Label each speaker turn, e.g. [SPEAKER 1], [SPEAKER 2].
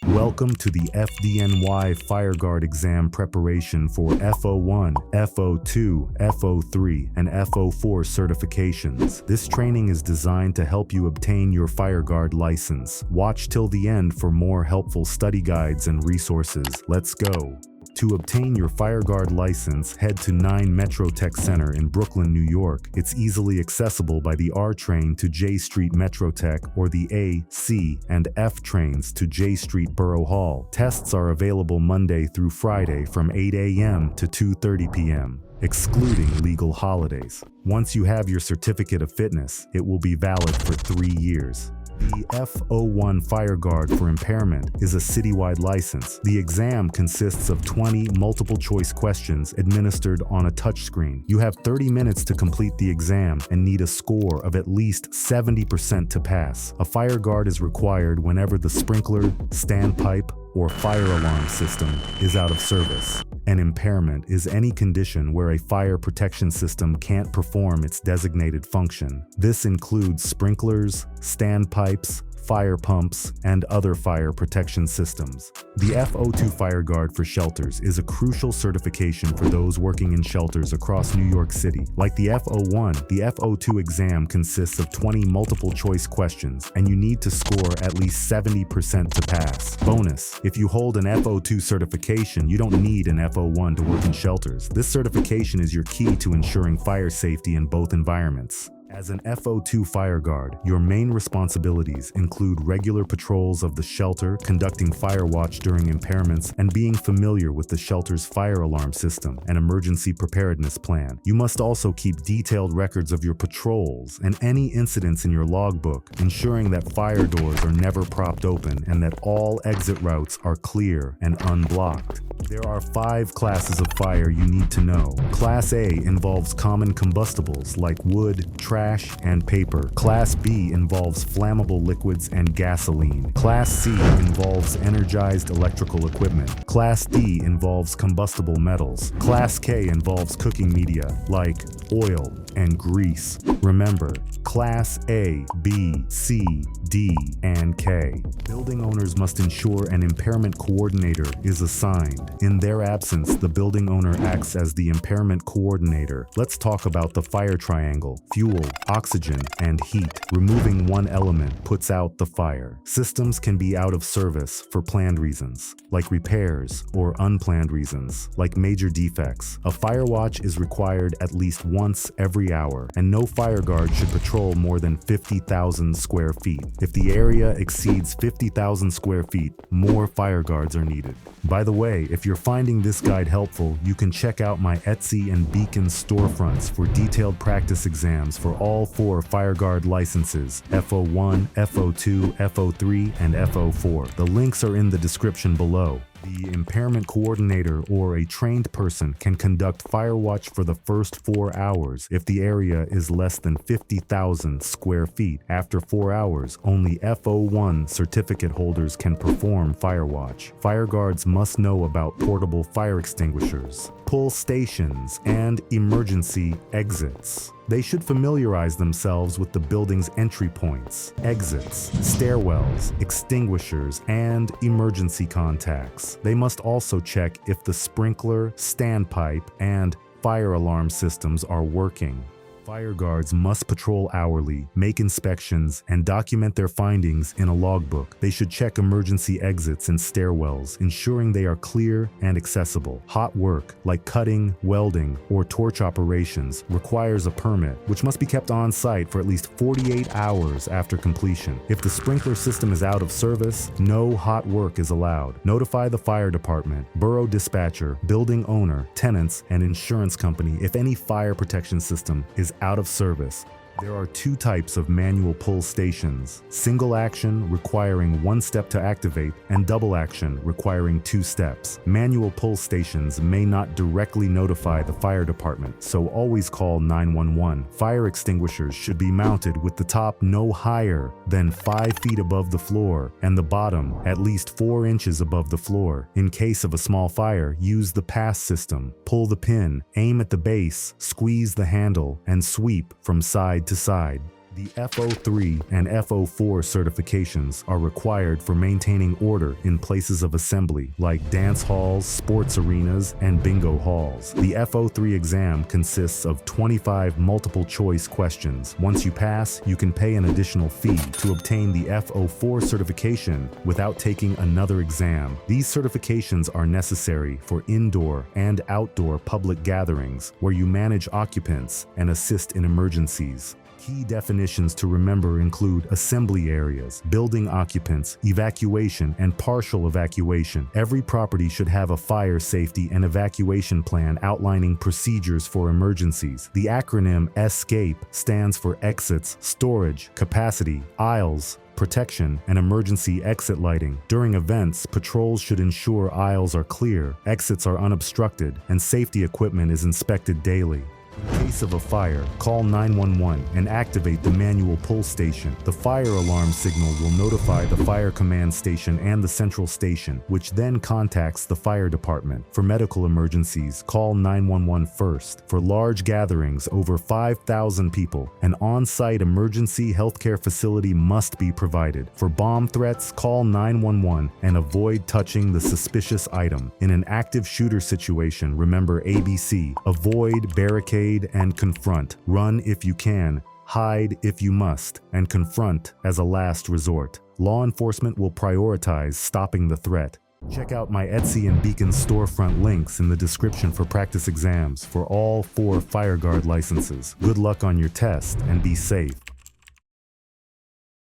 [SPEAKER 1] Welcome to the FDNY Fireguard exam preparation for FO1, FO2, FO3, and FO4 certifications. This training is designed to help you obtain your Fireguard license. Watch till the end for more helpful study guides and resources. Let's go! To obtain your Fireguard license, head to 9 Metro Tech Center in Brooklyn, New York. It's easily accessible by the R train to J Street Metro Tech or the A, C, and F trains to J Street Borough Hall. Tests are available Monday through Friday from 8 a.m. to 2:30 p.m., excluding legal holidays. Once you have your certificate of fitness, it will be valid for 3 years. The FO1 Fireguard for Impairment is a citywide license. The exam consists of 20 multiple-choice questions administered on a touchscreen. You have 30 minutes to complete the exam and need a score of at least 70% to pass. A Fireguard is required whenever the sprinkler, standpipe, or fire alarm system is out of service. An impairment is any condition where a fire protection system can't perform its designated function. This includes sprinklers, standpipes, fire pumps, and other fire protection systems. The FO2 Fireguard for shelters is a crucial certification for those working in shelters across New York City. Like the FO1, the FO2 exam consists of 20 multiple-choice questions, and you need to score at least 70% to pass. Bonus: if you hold an FO2 certification, you don't need an FO1 to work in shelters. This certification is your key to ensuring fire safety in both environments. As an FO2 Fireguard, your main responsibilities include regular patrols of the shelter, conducting Firewatch during impairments, and being familiar with the shelter's fire alarm system and emergency preparedness plan. You must also keep detailed records of your patrols and any incidents in your logbook, ensuring that fire doors are never propped open and that all exit routes are clear and unblocked. There are 5 classes of fire you need to know. Class A involves common combustibles like wood, trash, and paper. Class B involves flammable liquids and gasoline. Class C involves energized electrical equipment. Class D involves combustible metals. Class K involves cooking media like oil and grease. Remember, Class A, B, C, D, and K. Building owners must ensure an impairment coordinator is assigned. In their absence, the building owner acts as the impairment coordinator. Let's talk about the fire triangle: fuel, oxygen, and heat. Removing one element puts out the fire. Systems can be out of service for planned reasons, like repairs, or unplanned reasons, like major defects. A Firewatch is required at least once every hour, and no Fireguard should patrol more than 50,000 square feet. If the area exceeds 50,000 square feet, more Fireguards are needed. By the way, if you're finding this guide helpful, you can check out my Etsy and Beacon storefronts for detailed practice exams for all 4 Fireguard licenses: FO1, FO2, FO3, and FO4. The links are in the description below. The impairment coordinator or a trained person can conduct Firewatch for the first 4 hours if the area is less than 50,000 square feet. After 4 hours, only FO1 certificate holders can perform Firewatch. Fireguards must know about portable fire extinguishers, pull stations, and emergency exits. They should familiarize themselves with the building's entry points, exits, stairwells, extinguishers, and emergency contacts. They must also check if the sprinkler, standpipe, and fire alarm systems are working. Fireguards must patrol hourly, make inspections, and document their findings in a logbook. They should check emergency exits and stairwells, ensuring they are clear and accessible. Hot work, like cutting, welding, or torch operations, requires a permit, which must be kept on site for at least 48 hours after completion. If the sprinkler system is out of service, no hot work is allowed. Notify the fire department, borough dispatcher, building owner, tenants, and insurance company if any fire protection system is out of service. There are 2 types of manual pull stations: single action requiring 1 step to activate and double action requiring 2 steps. Manual pull stations may not directly notify the fire department, so always call 911. Fire extinguishers should be mounted with the top no higher than 5 feet above the floor and the bottom at least 4 inches above the floor. In case of a small fire, use the pass system. Pull the pin, aim at the base, squeeze the handle, and sweep from side to side. The FO3 and FO4 certifications are required for maintaining order in places of assembly like dance halls, sports arenas, and bingo halls. The FO3 exam consists of 25 multiple-choice questions. Once you pass, you can pay an additional fee to obtain the FO4 certification without taking another exam. These certifications are necessary for indoor and outdoor public gatherings where you manage occupants and assist in emergencies. Key definitions to remember include assembly areas, building occupants, evacuation, and partial evacuation. Every property should have a fire safety and evacuation plan outlining procedures for emergencies. The acronym ESCAPE stands for exits, storage, capacity, aisles, protection, and emergency exit lighting. During events, patrols should ensure aisles are clear, exits are unobstructed, and safety equipment is inspected daily. In case of a fire, call 911 and activate the manual pull station. The fire alarm signal will notify the fire command station and the central station, which then contacts the fire department. For medical emergencies, call 911 first. For large gatherings over 5,000 people, an on-site emergency healthcare facility must be provided. For bomb threats, call 911 and avoid touching the suspicious item. In an active shooter situation, remember ABC: avoid, barricade, and confront. Run if you can, hide if you must, and confront as a last resort. Law enforcement will prioritize stopping the threat. Check out my Etsy and Beacon storefront links in the description for practice exams for all 4 Fireguard licenses. Good luck on your test and be safe.